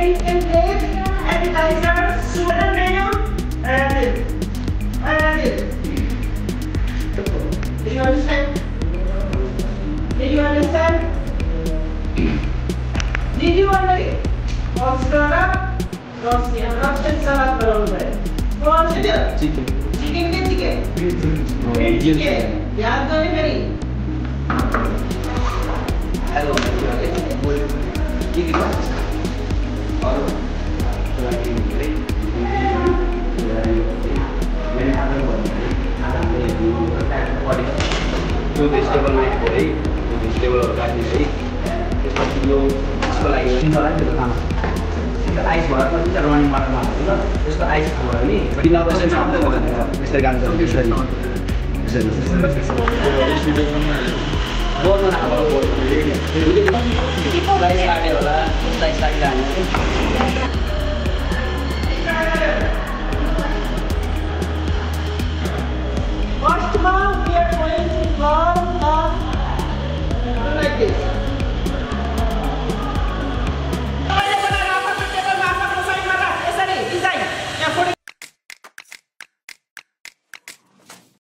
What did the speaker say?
Drink intake, appetizer, soup and menu, and did you understand? Did you understand? Did you understand? What's the roasted salad around there? What's it? Chicken. Chicken ke chicken? Green chicken. याद करो मेरी. Hello. ये क्या? और मैंने आधा जो vegetable में है, जो vegetable और गाजर है, इसमें जो इसको लाइए, इन वाला जो खाना, इसका आइस वाला तो इधर running वाला मारते हैं, इसका आइस वाला नहीं, बिना वैसे सामने होगा, मिस्टर गांधी, मिस्टर बहुत मना हुआ बहुत, लाइस लागे वाला, लाइस लागे